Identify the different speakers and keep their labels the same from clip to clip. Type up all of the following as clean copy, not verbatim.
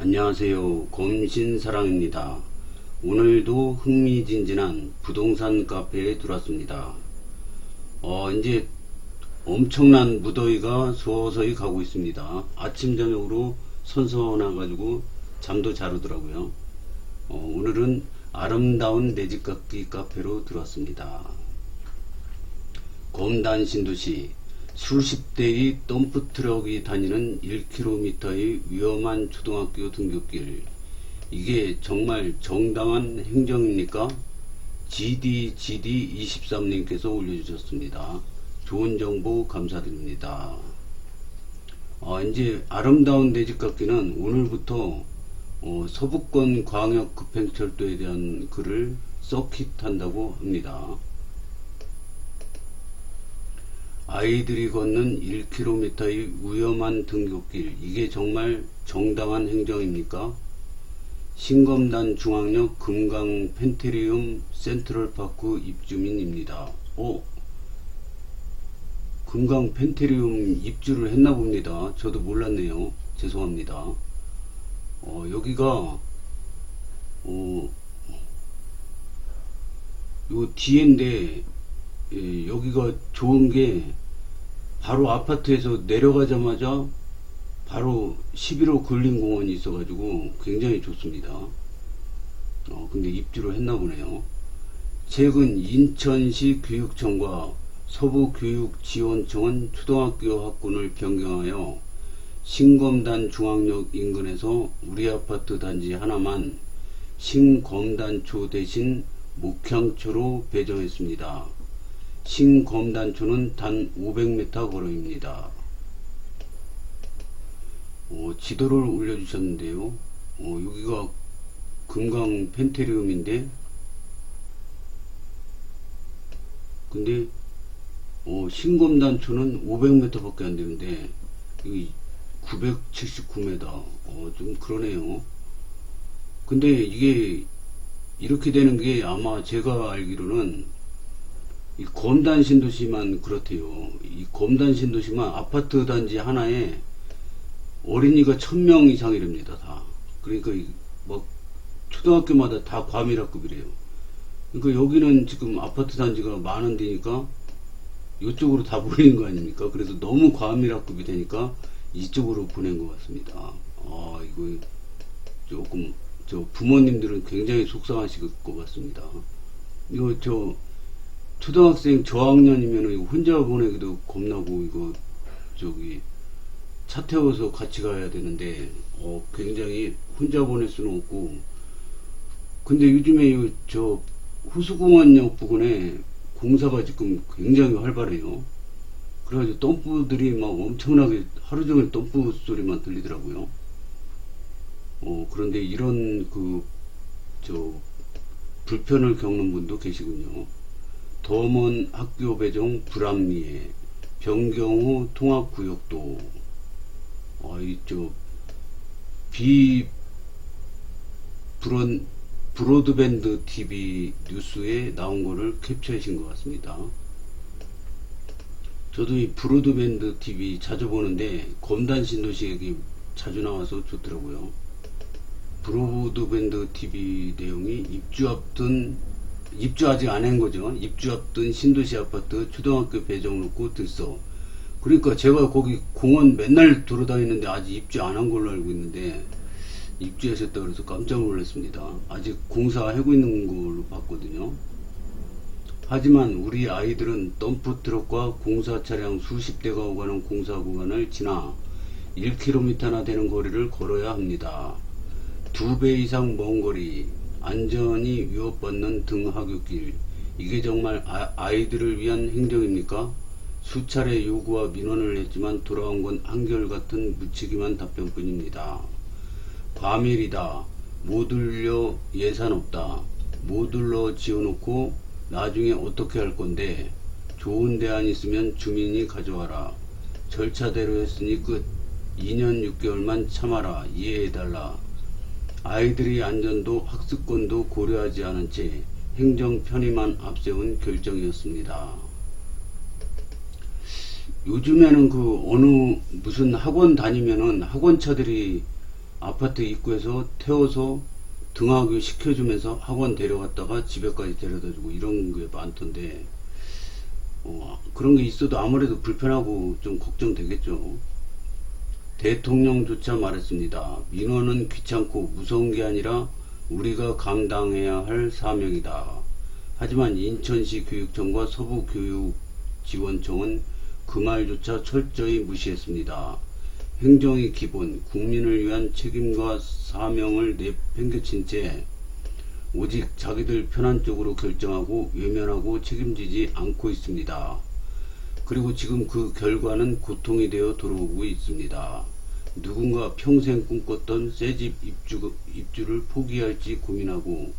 Speaker 1: 안녕하세요. 곰신사랑입니다. 오늘도 흥미진진한 부동산 카페에 들어왔습니다. 이제 엄청난 무더위가 서서히 가고 있습니다. 아침 저녁으로 선선해가지고 잠도 잘 오더라고요. 오늘은 아름다운 내집갖기 카페로 들어왔습니다. 검단 신도시 수십 대의 덤프트럭이 다니는 1km의 위험한 초등학교 등굣길. 이게 정말 정당한 행정입니까? GD23님께서 올려주셨습니다. 좋은 정보 감사드립니다. 이제 아름다운 내집갖기는 오늘부터 서부권 광역급행철도에 대한 글을 서킷한다고 합니다. 아이들이 걷는 1km의 위험한 등굣길, 이게 정말 정당한 행정입니까? 신검단 중앙역 금강 펜테리움 센트럴파크 입주민입니다. 금강 펜테리움 입주를 했나 봅니다. 저도 몰랐네요. 죄송합니다. 여기가 요 뒤인데, 여기가 좋은 게 바로 아파트에서 내려가자마자 바로 11호 근린공원이 있어가지고 굉장히 좋습니다. 근데 입주를 했나 보네요. 최근 인천시 교육청과 서부교육지원청은 초등학교 학군을 변경하여 신검단 중앙역 인근에서 우리 아파트 단지 하나만 신검단초 대신 목향초로 배정했습니다. 신검단초는 단 500m 거리입니다. 지도를 올려주셨는데요. 여기가 금강 펜테리움인데, 근데 신검단초는 500m 밖에 안 되는데 여기 979m. 좀 그러네요. 근데 이게 이렇게 되는 게 아마 제가 알기로는 이 검단 신도시만 그렇대요. 이 검단 신도시만 아파트 단지 하나에 어린이가 1000명 이상이랍니다. 다. 그러니까 막 초등학교마다 다 과밀학급이래요. 그러니까 여기는 지금 아파트 단지가 많은 데니까 이쪽으로 다 보내는 거 아닙니까? 그래서 너무 과밀학급이 되니까 이쪽으로 보낸 것 같습니다. 이거 조금 부모님들은 굉장히 속상하실 것 같습니다. 이거 초등학생 저학년이면 이거 혼자 보내기도 겁나고, 이거 차 태워서 같이 가야 되는데 굉장히 혼자 보낼 수는 없고. 근데 요즘에 호수공원역 부근에 공사가 지금 굉장히 활발해요. 그래가지고 덤프들이 막 엄청나게 하루종일 덤프 소리만 들리더라고요. 그런데 이런 불편을 겪는 분도 계시군요. 더 먼 학교 배정 불합리해 변경 후 통합구역도. 브로드밴드 TV 뉴스에 나온 거를 캡처하신 것 같습니다. 저도 이 브로드밴드 TV 자주 보는데 검단 신도시 얘기 자주 나와서 좋더라고요. 브로드밴드 TV 내용이 입주 아직 안 한 거죠. 입주 앞둔 신도시 아파트 초등학교 배정 놓고 들써. 그러니까 제가 거기 공원 맨날 돌아다니는데 아직 입주 안 한 걸로 알고 있는데 입주하셨다 그래서 깜짝 놀랐습니다. 아직 공사하고 있는 걸로 봤거든요. 하지만 우리 아이들은 덤프트럭과 공사 차량 수십 대가 오가는 공사 구간을 지나 1km나 되는 거리를 걸어야 합니다. 2배 이상 먼 거리, 안전이 위협받는 등하굣길, 이게 정말 아이들을 위한 행정입니까? 수차례 요구와 민원을 했지만 돌아온 건 한결같은 묻히기만 답변뿐입니다. 과밀이다, 모듈려 예산 없다, 모듈러 지어놓고 나중에 어떻게 할 건데, 좋은 대안 있으면 주민이 가져와라, 절차대로 했으니 끝, 2년 6개월만 참아라, 이해해달라. 아이들의 안전도 학습권도 고려하지 않은 채 행정 편의만 앞세운 결정이었습니다. 요즘에는 무슨 학원 다니면은 학원차들이 아파트 입구에서 태워서 등하교 시켜주면서 학원 데려갔다가 집에까지 데려다주고 이런 게 많던데, 그런 게 있어도 아무래도 불편하고 좀 걱정되겠죠. 대통령조차 말했습니다. 민원은 귀찮고 무서운 게 아니라 우리가 감당해야 할 사명이다. 하지만 인천시 교육청과 서부교육지원청은 그 말조차 철저히 무시했습니다. 행정의 기본, 국민을 위한 책임과 사명을 내팽개친 채 오직 자기들 편한 쪽으로 결정하고 외면하고 책임지지 않고 있습니다. 그리고 지금 그 결과는 고통이 되어 들어오고 있습니다. 누군가 평생 꿈꿨던 새집 입주를 포기할지 고민하고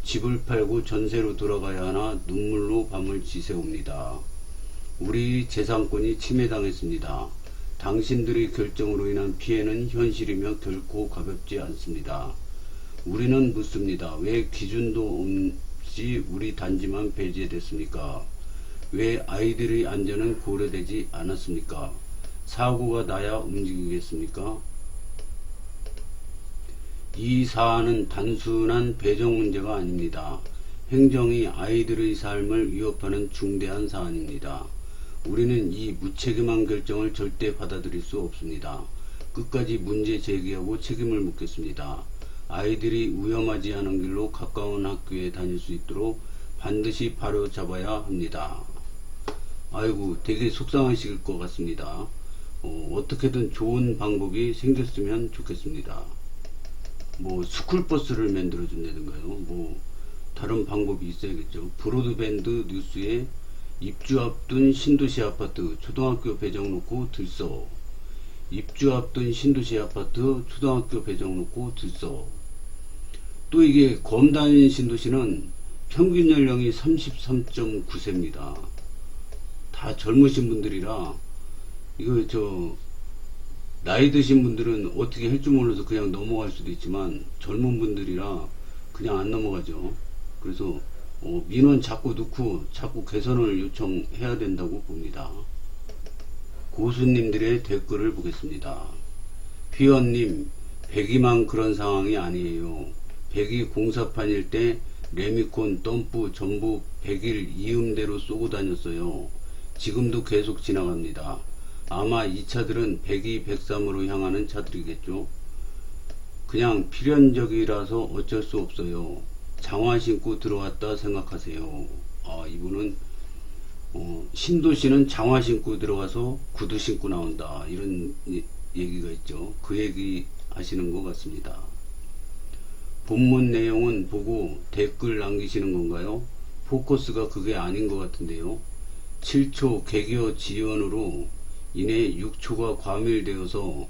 Speaker 1: 집을 팔고 전세로 돌아가야 하나 눈물로 밤을 지새웁니다. 우리 재산권이 침해당했습니다. 당신들의 결정으로 인한 피해는 현실이며 결코 가볍지 않습니다. 우리는 묻습니다. 왜 기준도 없이 우리 단지만 배제됐습니까? 왜 아이들의 안전은 고려되지 않았습니까? 사고가 나야 움직이겠습니까? 이 사안은 단순한 배정 문제가 아닙니다. 행정이 아이들의 삶을 위협하는 중대한 사안입니다. 우리는 이 무책임한 결정을 절대 받아들일 수 없습니다. 끝까지 문제 제기하고 책임을 묻겠습니다. 아이들이 위험하지 않은 길로 가까운 학교에 다닐 수 있도록 반드시 바로잡아야 합니다. 아이고, 되게 속상하실 것 같습니다. 어떻게든 좋은 방법이 생겼으면 좋겠습니다. 뭐 스쿨버스를 만들어준다든가요. 다른 방법이 있어야겠죠. 브로드밴드 뉴스에 입주 앞둔 신도시 아파트 초등학교 배정 놓고 들써. 입주 앞둔 신도시 아파트 초등학교 배정 놓고 들써. 또 이게 검다닌 신도시는 평균 연령이 33.9세입니다. 다 젊으신 분들이라 이거 나이 드신 분들은 어떻게 할 줄 몰라서 그냥 넘어갈 수도 있지만 젊은 분들이라 그냥 안 넘어가죠. 그래서 민원 자꾸 넣고 자꾸 개선을 요청해야 된다고 봅니다. 고수님들의 댓글을 보겠습니다. 피언님, 백이만 그런 상황이 아니에요. 백이 공사판일 때 레미콘, 덤프 전부 100일 이음대로 쏘고 다녔어요. 지금도 계속 지나갑니다. 아마 이 차들은 102, 103으로 향하는 차들이겠죠. 그냥 필연적이라서 어쩔 수 없어요. 장화 신고 들어왔다 생각하세요. 이분은 신도시는 장화 신고 들어가서 구두 신고 나온다, 이런 얘기가 있죠. 그 얘기 하시는 것 같습니다. 본문 내용은 보고 댓글 남기시는 건가요? 포커스가 그게 아닌 것 같은데요. 7초 개교 지연으로 인해 6초가 과밀되어서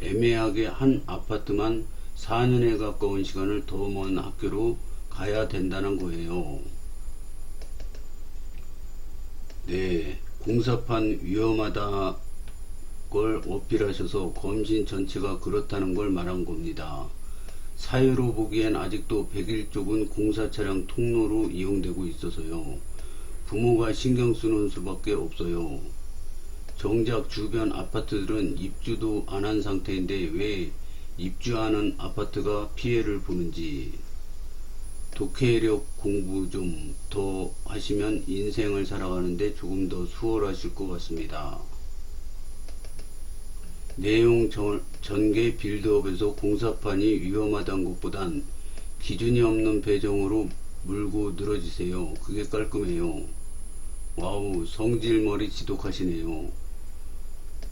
Speaker 1: 애매하게 한 아파트만 4년에 가까운 시간을 더 먼 학교로 가야 된다는 거예요. 네, 공사판 위험하다 걸 어필하셔서 검신 전체가 그렇다는 걸 말한 겁니다. 사회로 보기엔 아직도 101 쪽은 공사 차량 통로로 이용되고 있어서요. 부모가 신경 쓰는 수밖에 없어요. 정작 주변 아파트들은 입주도 안 한 상태인데 왜 입주하는 아파트가 피해를 보는지. 독해력 공부 좀 더 하시면 인생을 살아가는데 조금 더 수월하실 것 같습니다. 내용 전개 빌드업에서 공사판이 위험하다는 것보단 기준이 없는 배정으로 물고 늘어지세요. 그게 깔끔해요. 와우, 성질머리 지독하시네요.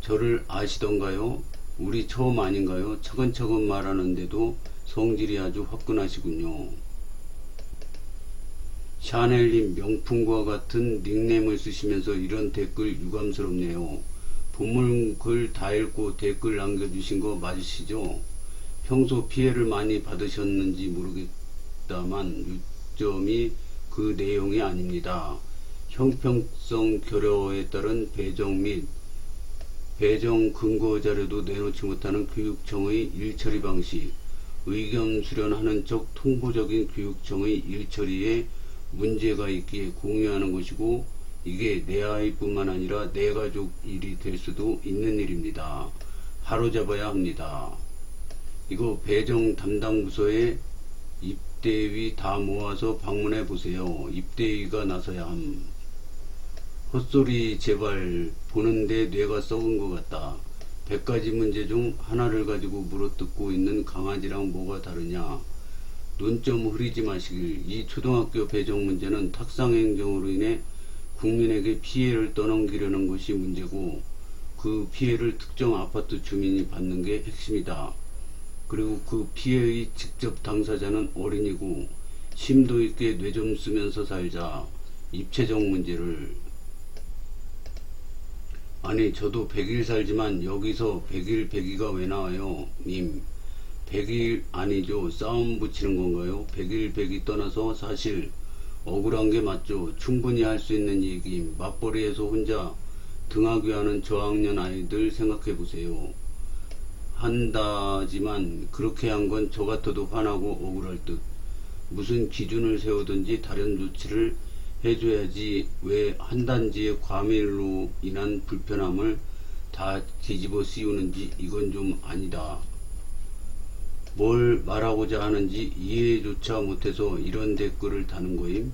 Speaker 1: 저를 아시던가요? 우리 처음 아닌가요? 차근차근 말하는데도 성질이 아주 화끈하시군요. 샤넬님, 명품과 같은 닉네임을 쓰시면서 이런 댓글 유감스럽네요. 본문 글 다 읽고 댓글 남겨주신 거 맞으시죠? 평소 피해를 많이 받으셨는지 모르겠다만 요점이 그 내용이 아닙니다. 형평성 결여에 따른 배정 및 배정 근거 자료도 내놓지 못하는 교육청의 일처리 방식, 의견 수련하는 척 통보적인 교육청의 일처리에 문제가 있기에 공유하는 것이고, 이게 내 아이뿐만 아니라 내 가족 일이 될 수도 있는 일입니다. 바로잡아야 합니다. 이거 배정 담당 부서에 입대위 다 모아서 방문해 보세요. 입대위가 나서야 함. 헛소리 제발. 보는데 뇌가 썩은 것 같다. 100가지 문제 중 하나를 가지고 물어뜯고 있는 강아지랑 뭐가 다르냐. 논점 흐리지 마시길. 이 초등학교 배정 문제는 탁상행정으로 인해 국민에게 피해를 떠넘기려는 것이 문제고, 그 피해를 특정 아파트 주민이 받는 게 핵심이다. 그리고 그 피해의 직접 당사자는 어린이고, 심도 있게 뇌 좀 쓰면서 살자. 입체적 문제를. 아니, 저도 100일 살지만 여기서 100일 102가 왜 나와요? 님, 100일 아니죠. 싸움 붙이는 건가요? 100일 100이 떠나서 사실 억울한 게 맞죠. 충분히 할 수 있는 얘기임. 맞벌이에서 혼자 등하교 하는 저학년 아이들 생각해 보세요. 한다지만 그렇게 한 건 저 같아도 화나고 억울할 듯. 무슨 기준을 세우든지 다른 조치를 해줘야지 왜 한 단지의 과밀로 인한 불편함을 다 뒤집어 씌우는지 이건 좀 아니다. 뭘 말하고자 하는지 이해조차 못해서 이런 댓글을 다는 거임.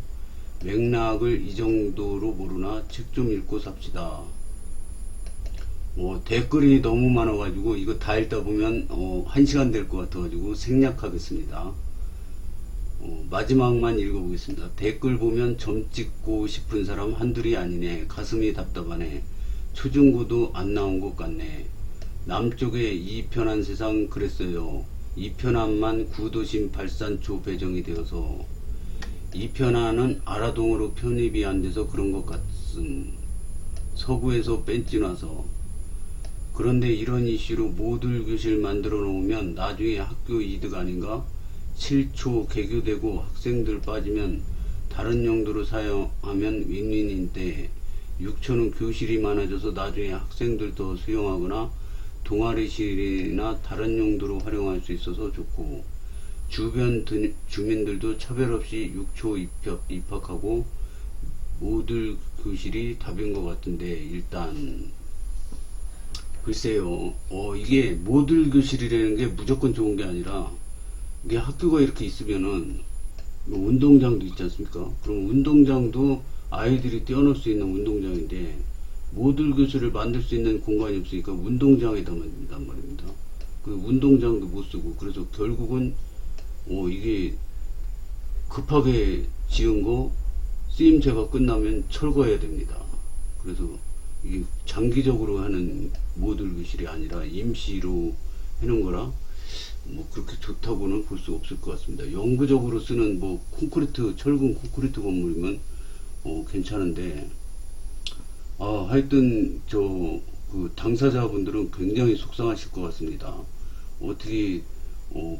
Speaker 1: 맥락을 이 정도로 모르나 책 좀 읽고 삽시다. 댓글이 너무 많아가지고 이거 다 읽다 보면 1시간 될 것 같아가지고 생략하겠습니다. 마지막만 읽어보겠습니다. 댓글 보면 점 찍고 싶은 사람 한둘이 아니네. 가슴이 답답하네. 초중고도 안 나온 것 같네. 남쪽에 이 편한 세상 그랬어요. 이 편안만 구도심 발산초 배정이 되어서. 이 편안은 아라동으로 편입이 안 돼서 그런 것 같음. 서구에서 뺀찌나서. 그런데 이런 이슈로 모듈 교실 만들어 놓으면 나중에 학교 이득 아닌가? 7초 개교되고 학생들 빠지면 다른 용도로 사용하면 윈윈인데, 6초는 교실이 많아져서 나중에 학생들 더 수용하거나 동아리실이나 다른 용도로 활용할 수 있어서 좋고, 주변 주민들도 차별 없이 6초 입학하고 모듈 교실이 답인 것 같은데, 일단 글쎄요. 이게 모듈 교실이라는 게 무조건 좋은 게 아니라, 이게 학교가 이렇게 있으면은 뭐 운동장도 있지 않습니까? 그럼 운동장도 아이들이 뛰어놀 수 있는 운동장인데, 모듈 교실을 만들 수 있는 공간이 없으니까 운동장에다 만든단 말입니다. 그 운동장도 못 쓰고, 그래서 결국은 이게 급하게 지은 거 쓰임새가 끝나면 철거해야 됩니다. 그래서 이게 장기적으로 하는 모듈 교실이 아니라 임시로 해놓은 거라 뭐 그렇게 좋다고는 볼 수 없을 것 같습니다. 영구적으로 쓰는 뭐 콘크리트, 철근 콘크리트 건물이면 괜찮은데, 하여튼 그 당사자분들은 굉장히 속상하실 것 같습니다. 어떻게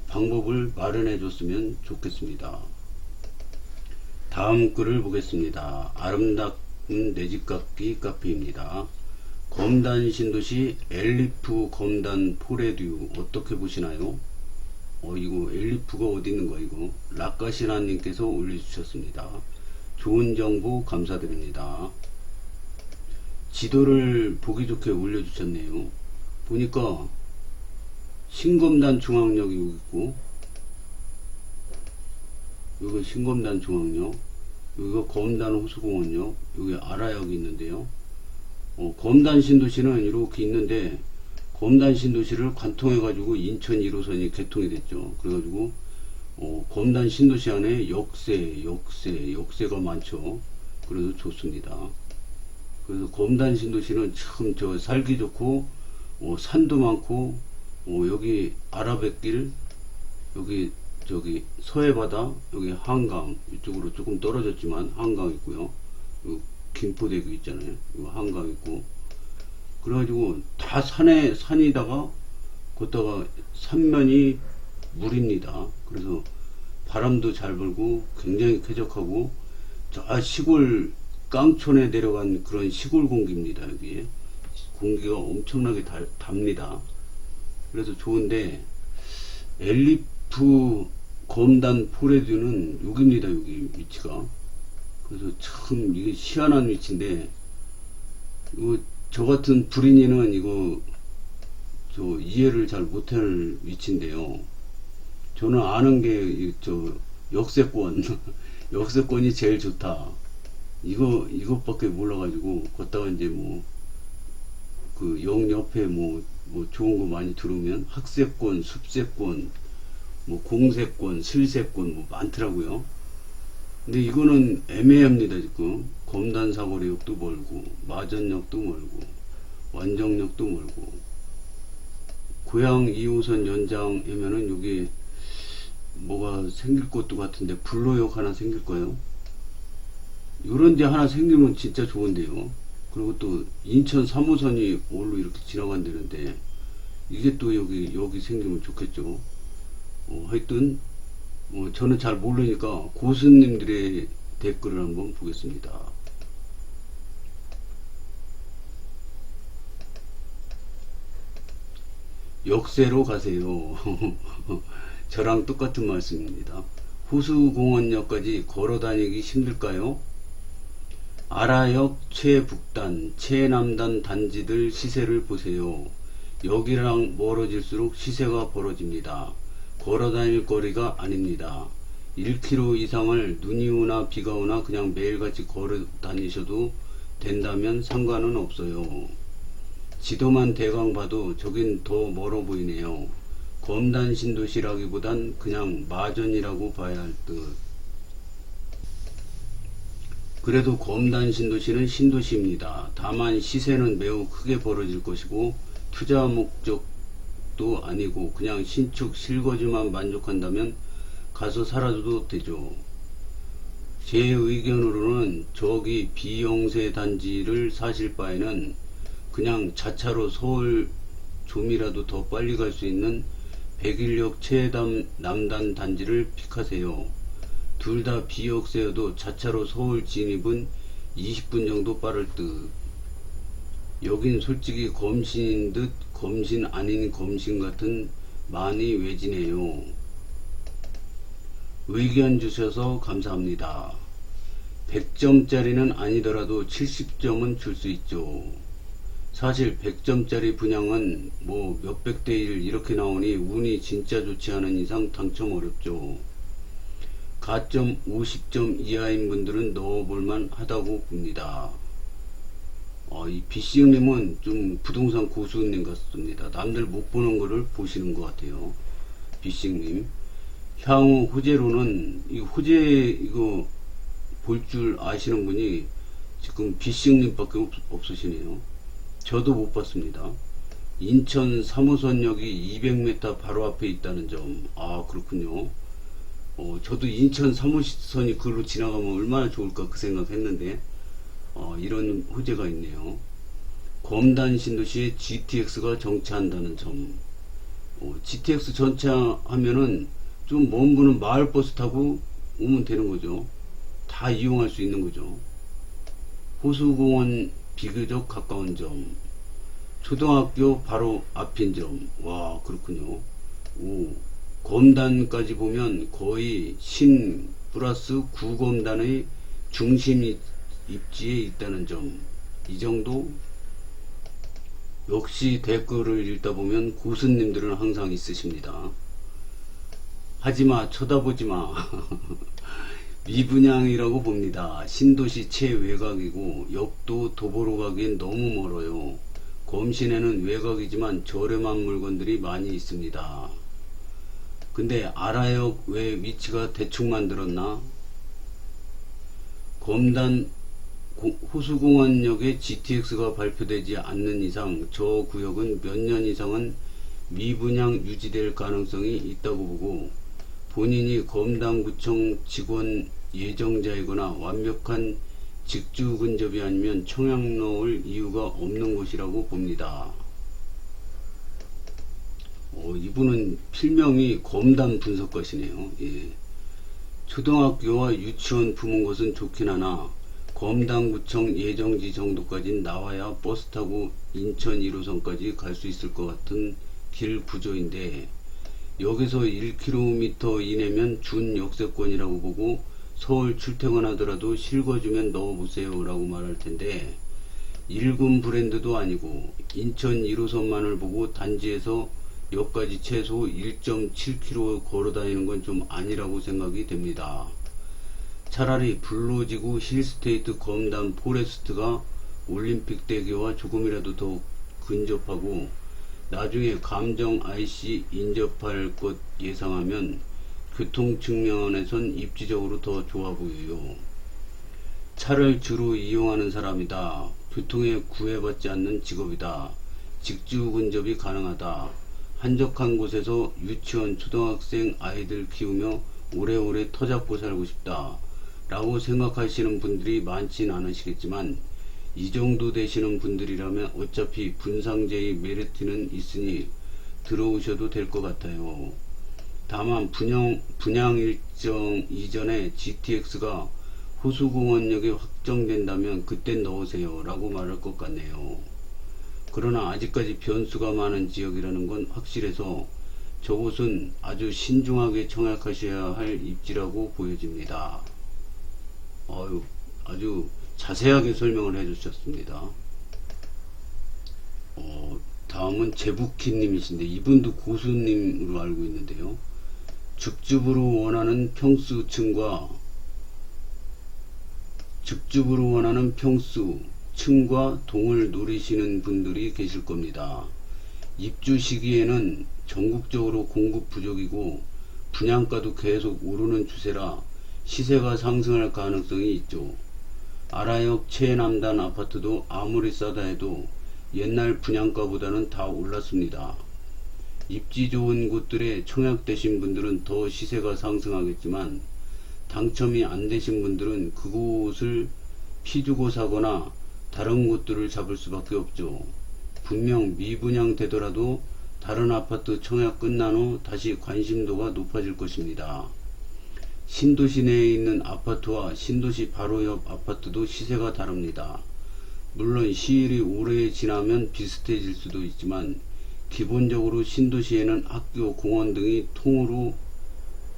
Speaker 1: 방법을 마련해 줬으면 좋겠습니다. 다음 글을 보겠습니다. 아름다운 내집깎기 카페입니다. 검단 신도시 엘리프 검단 포레듀 어떻게 보시나요? 이거 엘리프가 어디 있는 거 이거? 라카시나님께서 올려주셨습니다. 좋은 정보 감사드립니다. 지도를 보기 좋게 올려주셨네요. 보니까 신검단 중앙역이 여기 있고, 여기 신검단 중앙역, 여기가 검단 호수공원역, 여기 아라역이 있는데요. 검단 신도시는 이렇게 있는데, 검단 신도시를 관통해 가지고 인천 1호선이 개통이 됐죠. 그래가지고 검단 신도시 안에 역세가 많죠. 그래서 좋습니다. 그래서 검단 신도시는 참 살기 좋고, 산도 많고, 여기 아라뱃길, 여기 서해바다, 여기 한강, 이쪽으로 조금 떨어졌지만 한강 있고요. 김포대교 있잖아요. 이거 한강 있고. 그래가지고 다 산이다가 걷다가 산면이 물입니다. 그래서 바람도 잘 불고 굉장히 쾌적하고, 저 시골 깡촌에 내려간 그런 시골 공기입니다. 여기 공기가 엄청나게 답니다. 그래서 좋은데, 엘리프 검단 포레듀는 여기입니다. 여기 위치가. 그래서 참 이게 희한한 위치인데, 이거 저 같은 불인이는 이거 이해를 잘 못할 위치인데요. 저는 아는 게 역세권 역세권이 제일 좋다. 이것밖에 몰라가지고 걷다가 이제 뭐 그 역 옆에 뭐 좋은 거 많이 들으면 학세권, 숲세권, 뭐 공세권, 슬세권 뭐 많더라고요. 근데 이거는 애매합니다. 지금 검단 사거리역도 멀고 마전역도 멀고 완정역도 멀고 고양 2호선 연장하면은 여기 뭐가 생길 것도 같은데 불로역 하나 생길 거예요. 요런 데 하나 생기면 진짜 좋은데요. 그리고 또 인천 3호선이 올로 이렇게 지나간다는데 이게 또 여기 생기면 좋겠죠. 하여튼 저는 잘 모르니까 고수님들의 댓글을 한번 보겠습니다. 역세로 가세요. 저랑 똑같은 말씀입니다. 호수공원역까지 걸어 다니기 힘들까요? 아라역 최북단, 최남단 단지들 시세를 보세요. 여기랑 멀어질수록 시세가 벌어집니다. 걸어 다닐 거리가 아닙니다. 1km 이상을 눈이 오나 비가 오나 그냥 매일같이 걸어 다니셔도 된다면 상관은 없어요. 지도만 대강 봐도 저긴 더 멀어 보이네요. 검단 신도시라기보단 그냥 마전이라고 봐야 할 듯. 그래도 검단 신도시는 신도시입니다. 다만 시세는 매우 크게 벌어질 것이고 투자 목적도 아니고 그냥 신축 실거주만 만족한다면 가서 살아도 되죠. 제 의견으로는 저기 비용세 단지를 사실 바에는 그냥 자차로 서울 좀이라도 더 빨리 갈 수 있는 백일역 최남단 단지를 픽하세요. 둘 다 비역세여도 자차로 서울 진입은 20분 정도 빠를 듯. 여긴 솔직히 검신인 듯 검신 아닌 검신 같은 많이 외지네요. 의견 주셔서 감사합니다. 100점짜리는 아니더라도 70점은 줄 수 있죠. 사실 100점짜리 분양은 뭐 몇백 대 1 이렇게 나오니 운이 진짜 좋지 않은 이상 당첨 어렵죠. 가점 50점 이하인 분들은 넣어볼만 하다고 봅니다. 이 비씨형님은 좀 부동산 고수님 같습니다. 남들 못 보는 거를 보시는 것 같아요. 비씨형님. 향후 호재로는 이 호재 이거 볼 줄 아시는 분이 지금 비씨형님밖에 없으시네요. 저도 못 봤습니다. 인천 3호선역이 200m 바로 앞에 있다는 점. 그렇군요. 저도 인천 3호선이 그로 지나가면 얼마나 좋을까 그 생각했는데 이런 호재가 있네요. 검단 신도시에 GTX가 정차한다는 점. GTX 정차하면은 좀 먼 분은 마을버스 타고 오면 되는 거죠. 다 이용할 수 있는 거죠. 호수공원 비교적 가까운 점. 초등학교 바로 앞인 점. 와, 그렇군요. 검단까지 보면 거의 신 플러스 구검단의 중심 입지에 있다는 점. 이 정도? 역시 댓글을 읽다 보면 고수님들은 항상 있으십니다. 하지마, 쳐다보지마. 미분양이라고 봅니다. 신도시 최외곽이고 역도 도보로 가기엔 너무 멀어요. 검신에는 외곽이지만 저렴한 물건들이 많이 있습니다. 근데 아라역 왜 위치가 대충 만들었나? 검단 호수공원역에 GTX가 발표되지 않는 이상 저 구역은 몇 년 이상은 미분양 유지될 가능성이 있다고 보고 본인이 검단구청 직원 예정자이거나 완벽한 직주 근접이 아니면 청약 넣을 이유가 없는 곳이라고 봅니다. 이분은 필명이 검단 분석가시네요. 예. 초등학교와 유치원 품은 곳은 좋긴 하나 검단구청 예정지 정도까지 나와야 버스 타고 인천 1호선까지 갈 수 있을 것 같은 길 구조인데 여기서 1km 이내면 준 역세권이라고 보고 서울 출퇴근하더라도 실거주면 넣어보세요 라고 말할 텐데 1군 브랜드도 아니고 인천 1호선만을 보고 단지에서 역까지 최소 1.7km 걸어 다니는 건 좀 아니라고 생각이 됩니다. 차라리 블루지구 힐스테이트 검단 포레스트가 올림픽대교와 조금이라도 더 근접하고 나중에 감정 IC 인접할 것 예상하면 교통 측면에선 입지적으로 더 좋아 보여요. 차를 주로 이용하는 사람이다. 교통에 구애받지 않는 직업이다. 직주 근접이 가능하다. 한적한 곳에서 유치원, 초등학생 아이들 키우며 오래오래 터잡고 살고 싶다. 라고 생각하시는 분들이 많진 않으시겠지만 이 정도 되시는 분들이라면 어차피 분상제의 메리트는 있으니 들어오셔도 될 것 같아요. 다만 분양 일정 이전에 GTX가 호수공원역에 확정된다면 그땐 넣으세요 라고 말할 것 같네요. 그러나 아직까지 변수가 많은 지역이라는 건 확실해서 저곳은 아주 신중하게 청약하셔야 할 입지라고 보여집니다. 아주 자세하게 설명을 해주셨습니다. 다음은 제부키님이신데 이분도 고수님으로 알고 있는데요. 줍줍으로 원하는 평수, 층과 동을 노리시는 분들이 계실 겁니다. 입주 시기에는 전국적으로 공급 부족이고 분양가도 계속 오르는 추세라 시세가 상승할 가능성이 있죠. 아라역 최남단 아파트도 아무리 싸다 해도 옛날 분양가보다는 다 올랐습니다. 입지 좋은 곳들에 청약되신 분들은 더 시세가 상승하겠지만 당첨이 안 되신 분들은 그곳을 피주고 사거나 다른 곳들을 잡을 수밖에 없죠. 분명 미분양 되더라도 다른 아파트 청약 끝난 후 다시 관심도가 높아질 것입니다. 신도시 내에 있는 아파트와 신도시 바로 옆 아파트도 시세가 다릅니다. 물론 시일이 오래 지나면 비슷해질 수도 있지만 기본적으로 신도시에는 학교, 공원 등이 통으로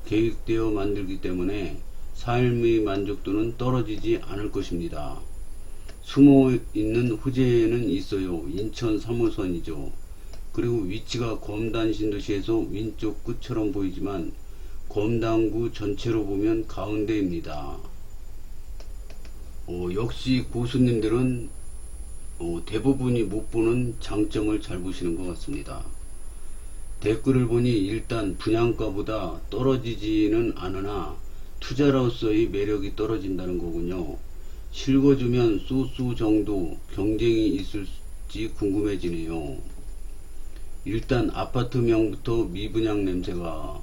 Speaker 1: 계획되어 만들기 때문에 삶의 만족도는 떨어지지 않을 것입니다. 숨어 있는 호재는 있어요. 인천 3호선이죠. 그리고 위치가 검단 신도시에서 왼쪽 끝처럼 보이지만 검단구 전체로 보면 가운데입니다. 역시 고수님들은 대부분이 못 보는 장점을 잘 보시는 것 같습니다. 댓글을 보니 일단 분양가보다 떨어지지는 않으나 투자로서의 매력이 떨어진다는 거군요. 실거주면 소수 정도 경쟁이 있을지 궁금해지네요. 일단 아파트명부터 미분양 냄새가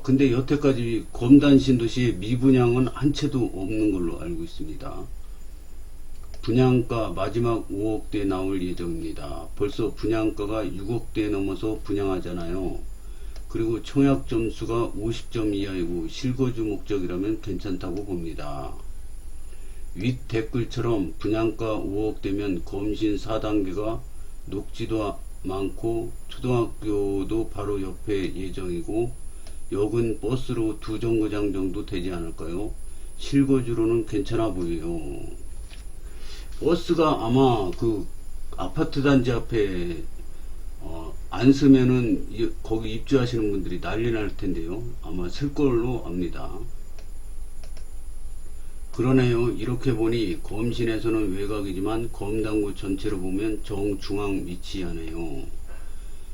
Speaker 1: 근데 여태까지 검단 신도시에 미분양은 한 채도 없는 걸로 알고 있습니다. 분양가 마지막 5억대 나올 예정입니다. 벌써 분양가가 6억대 넘어서 분양하잖아요. 그리고 청약 점수가 50점 이하이고 실거주 목적이라면 괜찮다고 봅니다. 윗 댓글처럼 분양가 5억대면 검신 4단계가 녹지도 많고 초등학교도 바로 옆에 예정이고 역은 버스로 2정거장 정도 되지 않을까요? 실거주로는 괜찮아 보여요. 버스가 아마 그 아파트 단지 앞에 안 쓰면은 거기 입주하시는 분들이 난리 날 텐데요. 아마 쓸 걸로 압니다. 그러네요. 이렇게 보니 검신에서는 외곽이지만 검단구 전체로 보면 정중앙 위치하네요.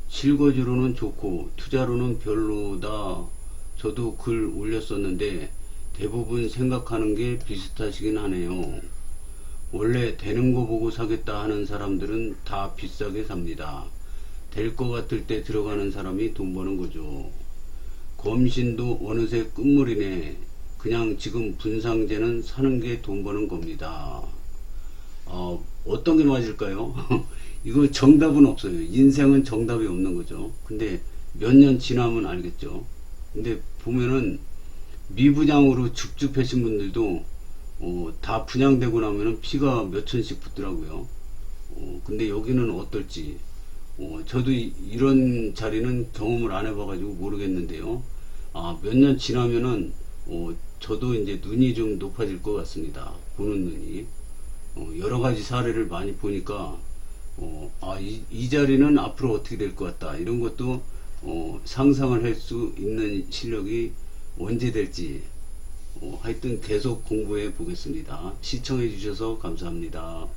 Speaker 1: 실거주로는 좋고 투자로는 별로다. 저도 글 올렸었는데 대부분 생각하는 게 비슷하시긴 하네요. 원래 되는 거 보고 사겠다 하는 사람들은 다 비싸게 삽니다. 될 것 같을 때 들어가는 사람이 돈 버는 거죠. 검신도 어느새 끝물이네. 그냥 지금 분상제는 사는 게 돈 버는 겁니다. 어떤 게 맞을까요? 이거 정답은 없어요. 인생은 정답이 없는 거죠. 근데 몇 년 지나면 알겠죠. 근데 보면은 미분양으로 줍줍하신 분들도 다 분양되고 나면은 피가 몇 천씩 붙더라고요. 근데 여기는 어떨지 저도 이런 자리는 경험을 안 해봐가지고 모르겠는데요. 몇 년 지나면은 저도 이제 눈이 좀 높아질 것 같습니다. 보는 눈이. 여러 가지 사례를 많이 보니까 이 자리는 앞으로 어떻게 될 것 같다 이런 것도 상상을 할 수 있는 실력이 언제 될지 하여튼 계속 공부해 보겠습니다. 시청해 주셔서 감사합니다.